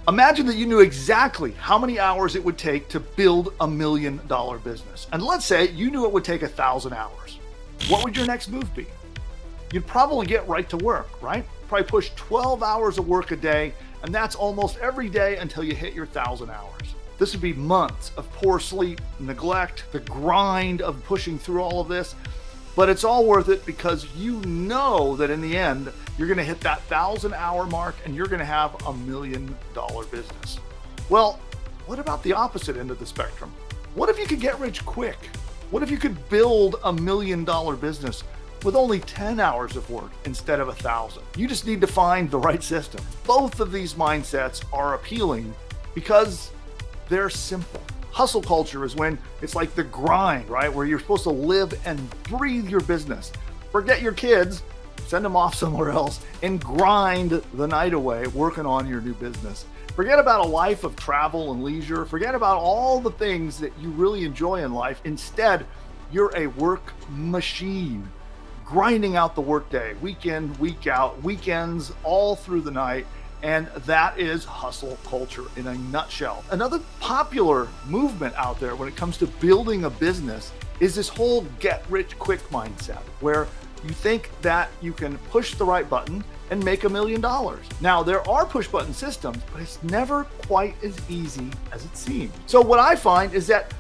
Imagine that you knew exactly how many hours it would take to build $1 million business. And let's say you knew it would take 1,000 hours. What would your next move be? You'd probably get right to work, right? Probably push 12 hours of work a day, and that's almost every day until you hit your 1,000 hours. This would be months of poor sleep, neglect, the grind of pushing through all of this. But it's all worth it because you know that in the end, you're gonna hit that 1,000-hour mark and you're gonna have $1 million business. Well, what about the opposite end of the spectrum? What if you could get rich quick? What if you could build $1 million business with only 10 hours of work instead of 1,000? You just need to find the right system. Both of these mindsets are appealing because they're simple. Hustle culture is when it's like the grind, right? Where you're supposed to live and breathe your business. Forget your kids, send them off somewhere else and grind the night away working on your new business. Forget about a life of travel and leisure. Forget about all the things that you really enjoy in life. Instead, you're a work machine, grinding out the workday, week in, week out, weekends, all through the night. And that is hustle culture in a nutshell. Another popular movement out there when it comes to building a business is this whole get rich quick mindset, where you think that you can push the right button and make $1 million. Now, there are push button systems, but it's never quite as easy as it seems. So what I find is that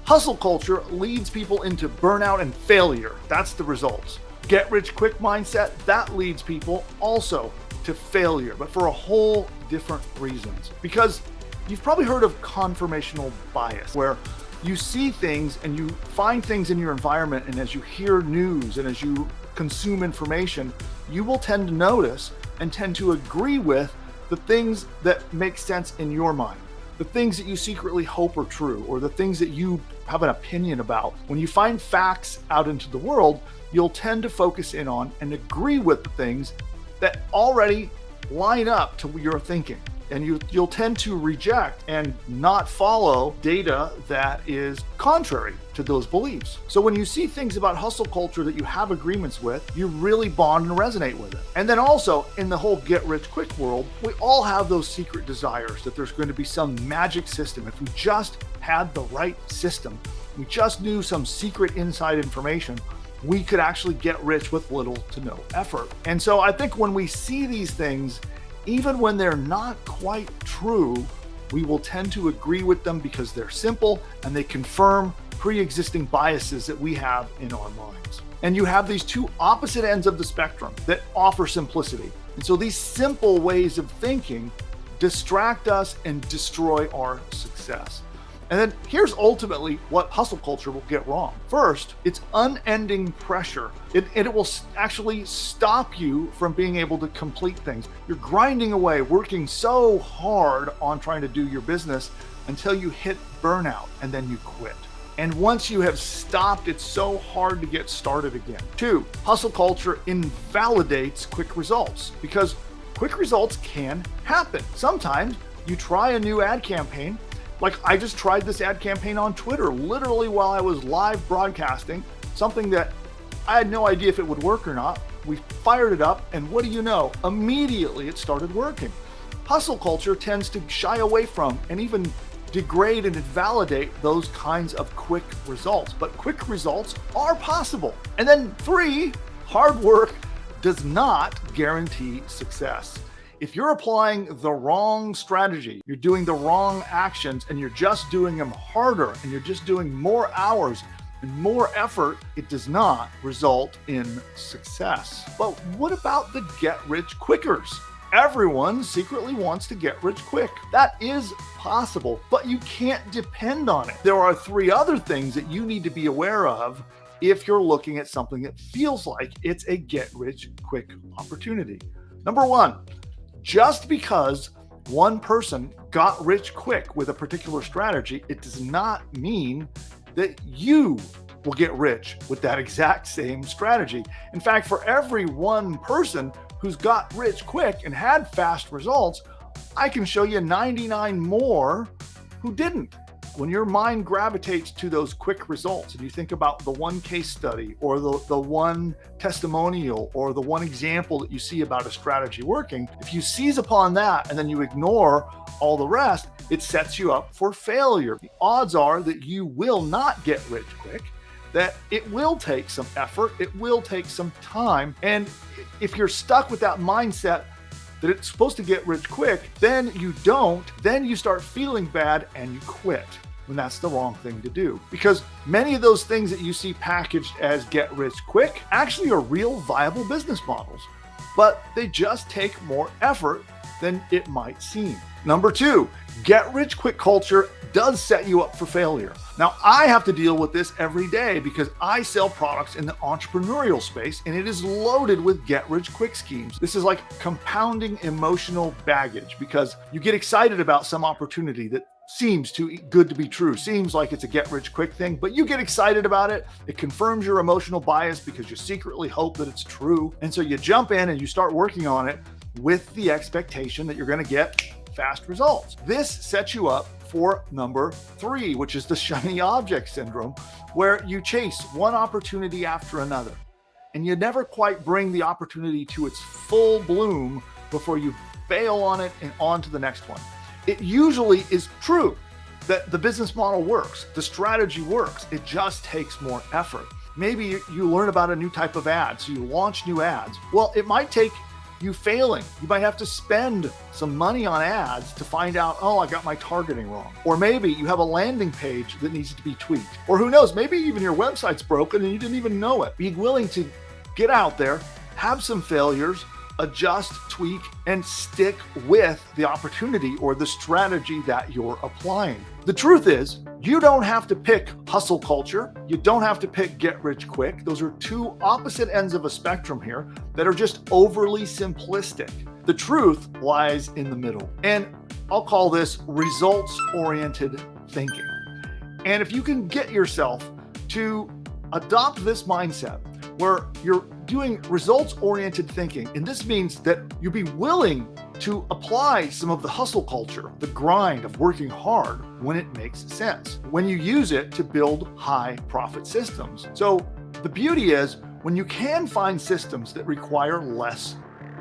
hustle culture leads people into burnout and failure. That's the results. Get rich quick mindset, that leads people also to failure, but for a whole different reasons. Because you've probably heard of confirmational bias, where you see things and you find things in your environment, and as you hear news and as you consume information, you will tend to notice and tend to agree with the things that make sense in your mind, the things that you secretly hope are true, or the things that you have an opinion about. When you find facts out into the world, you'll tend to focus in on and agree with the things that already line up to your thinking. And you'll tend to reject and not follow data that is contrary to those beliefs. So when you see things about hustle culture that you have agreements with, you really bond and resonate with it. And then also in the whole get rich quick world, we all have those secret desires that there's going to be some magic system. If we just had the right system, we just knew some secret inside information, we could actually get rich with little to no effort. And so I think when we see these things, even when they're not quite true, we will tend to agree with them because they're simple and they confirm pre-existing biases that we have in our minds. And you have these two opposite ends of the spectrum that offer simplicity. And so these simple ways of thinking distract us and destroy our success. And then here's ultimately what hustle culture will get wrong. First, it's unending pressure. It will actually stop you from being able to complete things. You're grinding away, working so hard on trying to do your business until you hit burnout and then you quit. And once you have stopped, it's so hard to get started again. Two, hustle culture invalidates quick results because quick results can happen. Sometimes you try a new ad campaign. Like I just tried this ad campaign on Twitter, literally while I was live broadcasting, something that I had no idea if it would work or not. We fired it up, and what do you know? Immediately it started working. Hustle culture tends to shy away from and even degrade and invalidate those kinds of quick results, but quick results are possible. And then three, hard work does not guarantee success. If you're applying the wrong strategy, you're doing the wrong actions, and you're just doing them harder, and you're just doing more hours and more effort, it does not result in success. But what about the get-rich quickers? Everyone secretly wants to get rich quick. That is possible, but you can't depend on it. There are three other things that you need to be aware of if you're looking at something that feels like it's a get-rich-quick opportunity. Number one, just because one person got rich quick with a particular strategy, it does not mean that you will get rich with that exact same strategy. In fact, for every one person who's got rich quick and had fast results, I can show you 99 more who didn't. when your mind gravitates to those quick results and you think about the one case study or the one testimonial or the one example that you see about a strategy working, if you seize upon that and then you ignore all the rest, it sets you up for failure. The odds are that you will not get rich quick, that it will take some effort, it will take some time. And if you're stuck with that mindset that it's supposed to get rich quick, then you don't, then you start feeling bad and you quit. And that's the wrong thing to do, because many of those things that you see packaged as get rich quick actually are real viable business models, but they just take more effort than it might seem. Number two, get rich quick culture does set you up for failure. Now, I have to deal with this every day because I sell products in the entrepreneurial space and it is loaded with get rich quick schemes. This is like compounding emotional baggage because you get excited about some opportunity that seems too good to be true, seems like it's a get rich quick thing, but you get excited about it. It confirms your emotional bias because you secretly hope that it's true. And so you jump in and you start working on it with the expectation that you're going to get fast results. This sets you up for number three, which is the shiny object syndrome, where you chase one opportunity after another, and you never quite bring the opportunity to its full bloom before you bail on it and on to the next one. It usually is true that the business model works, the strategy works, it just takes more effort. Maybe you learn about a new type of ad, so you launch new ads. Well, it might take you failing. You might have to spend some money on ads to find out, oh, I got my targeting wrong. Or maybe you have a landing page that needs to be tweaked. Or who knows, maybe even your website's broken and you didn't even know it. Be willing to get out there, have some failures, adjust, tweak, and stick with the opportunity or the strategy that you're applying. The truth is, you don't have to pick hustle culture. You don't have to pick get rich quick. Those are two opposite ends of a spectrum here that are just overly simplistic. The truth lies in the middle. And I'll call this results-oriented thinking. And if you can get yourself to adopt this mindset where you're doing results-oriented thinking, and this means that you'll be willing to apply some of the hustle culture, the grind of working hard when it makes sense, when you use it to build high profit systems. So the beauty is when you can find systems that require less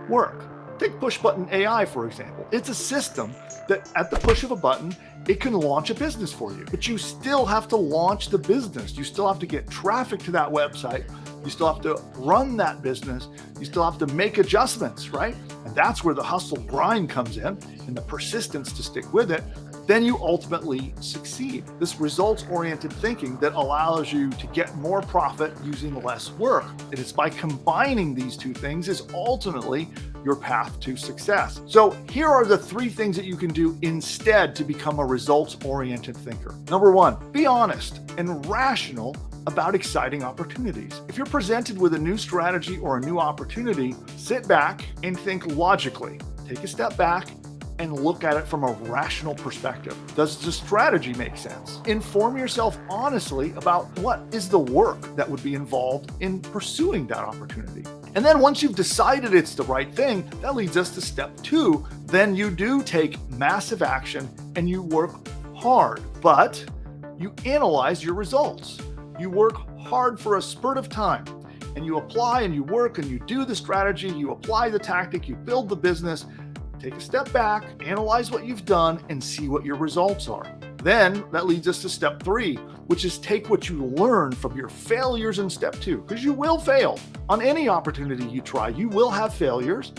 work. Take PushButton AI, for example. It's a system that at the push of a button, it can launch a business for you, but you still have to launch the business. You still have to get traffic to that website. You still have to run that business. You still have to make adjustments, right? And that's where the hustle grind comes in and the persistence to stick with it. Then you ultimately succeed. This results-oriented thinking that allows you to get more profit using less work. It is by combining these two things is ultimately your path to success. So here are the three things that you can do instead to become a results-oriented thinker. Number one, be honest and rational about exciting opportunities. If you're presented with a new strategy or a new opportunity, sit back and think logically. Take a step back and look at it from a rational perspective. Does the strategy make sense? Inform yourself honestly about what is the work that would be involved in pursuing that opportunity. And then once you've decided it's the right thing, that leads us to step two. Then you do take massive action and you work hard, but you analyze your results. You work hard for a spurt of time and you apply and you work and you do the strategy, you apply the tactic, you build the business. Take a step back, analyze what you've done, and see what your results are. Then that leads us to step three, which is take what you learn from your failures in step two, because you will fail on any opportunity you try. You will have failures.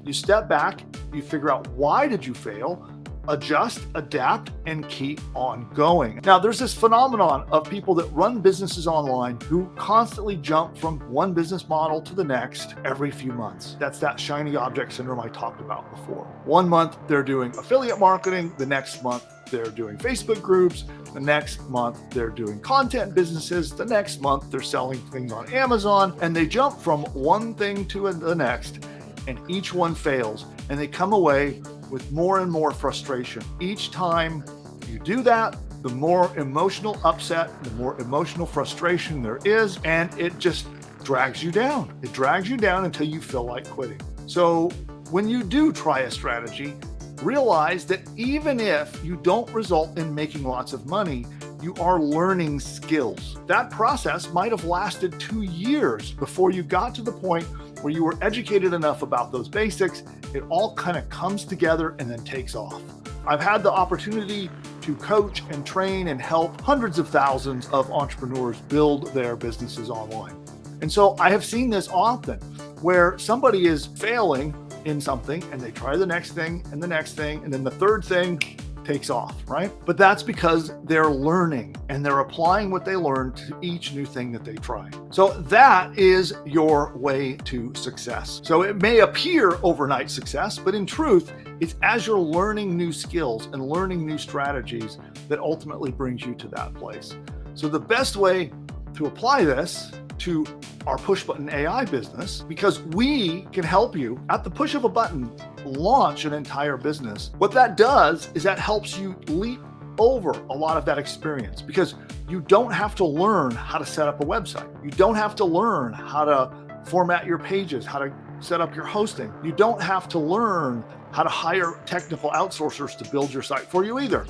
You step back, you figure out why did you fail, adjust, adapt, and keep on going. Now, there's this phenomenon of people that run businesses online who constantly jump from one business model to the next every few months. That's that shiny object syndrome I talked about before. 1 month, they're doing affiliate marketing. The next month, they're doing Facebook groups. The next month, they're doing content businesses. The next month, they're selling things on Amazon. And they jump from one thing to the next, and each one fails. And they come away with more and more frustration. Each time you do that, the more emotional upset, the more emotional frustration there is, and it just drags you down. It drags you down until you feel like quitting. So when you do try a strategy, realize that even if you don't result in making lots of money, you are learning skills. That process might have lasted 2 years before you got to the point where you were educated enough about those basics. It all kind of comes together and then takes off. I've had the opportunity to coach and train and help hundreds of thousands of entrepreneurs build their businesses online. And so I have seen this often where somebody is failing in something and they try the next thing and the next thing, and then the third thing takes off, right? But that's because they're learning and they're applying what they learned to each new thing that they try. So that is your way to success. So it may appear overnight success, but in truth, it's as you're learning new skills and learning new strategies that ultimately brings you to that place. So the best way to apply this to our PushButton AI business, because we can help you at the push of a button launch an entire business. What that does is that helps you leap over a lot of that experience, because you don't have to learn how to set up a website. You don't have to learn how to format your pages, how to set up your hosting. You don't have to learn how to hire technical outsourcers to build your site for you either.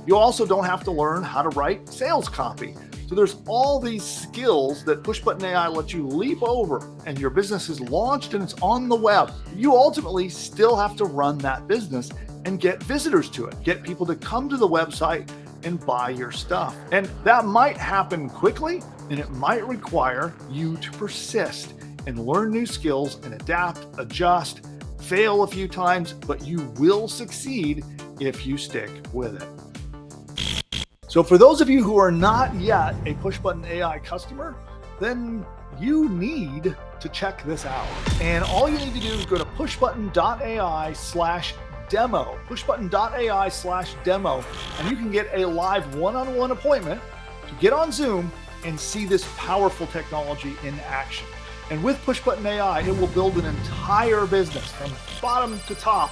You also don't have to learn how to write sales copy. So there's all these skills that PushButton AI lets you leap over, and your business is launched and it's on the web. You ultimately still have to run that business and get visitors to it, get people to come to the website and buy your stuff. And that might happen quickly, and it might require you to persist and learn new skills and adapt, adjust, fail a few times, but you will succeed if you stick with it. So for those of you who are not yet a PushButton AI customer, then you need to check this out. And all you need to do is go to pushbutton.ai/demo, pushbutton.ai/demo, and you can get a live one-on-one appointment to get on Zoom and see this powerful technology in action. And with PushButton AI, it will build an entire business from bottom to top.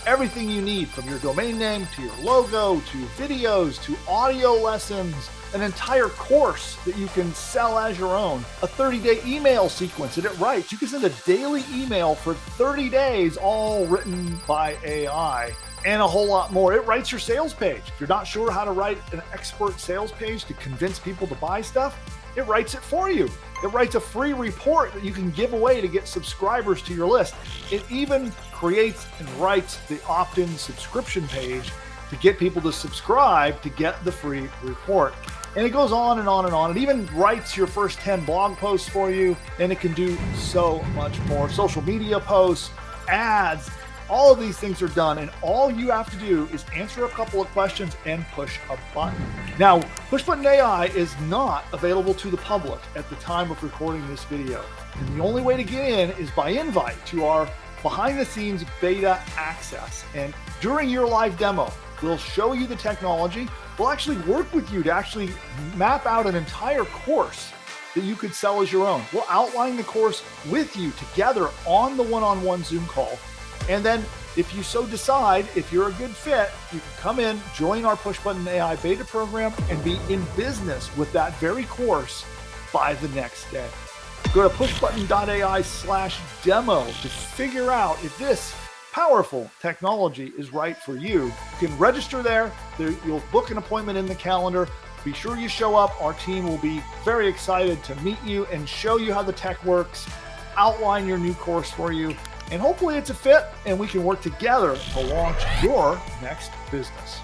Everything you need, from your domain name to your logo to videos to audio lessons, an entire course that you can sell as your own, a 30-day email sequence that it writes. You can send a daily email for 30 days, all written by AI, and a whole lot more. It writes your sales page. If you're not sure how to write an expert sales page to convince people to buy stuff, it writes it for you. It writes a free report that you can give away to get subscribers to your list. It even creates and writes the opt-in subscription page to get people to subscribe to get the free report. And it goes on and on and on. It even writes your first 10 blog posts for you, and it can do so much more. Social media posts, ads, all of these things are done, and all you have to do is answer a couple of questions and push a button. Now, PushButton AI is not available to the public at the time of recording this video. And the only way to get in is by invite to our behind-the-scenes beta access. And during your live demo, we'll show you the technology. We'll actually work with you to actually map out an entire course that you could sell as your own. We'll outline the course with you together on the one-on-one Zoom call. And then if you so decide, if you're a good fit, you can come in, join our PushButton AI beta program, and be in business with that very course by the next day. Go to pushbutton.ai/demo to figure out if this powerful technology is right for you. You can register there. You'll book an appointment in the calendar. Be sure you show up. Our team will be very excited to meet you and show you how the tech works, outline your new course for you, and hopefully it's a fit and we can work together to launch your next business.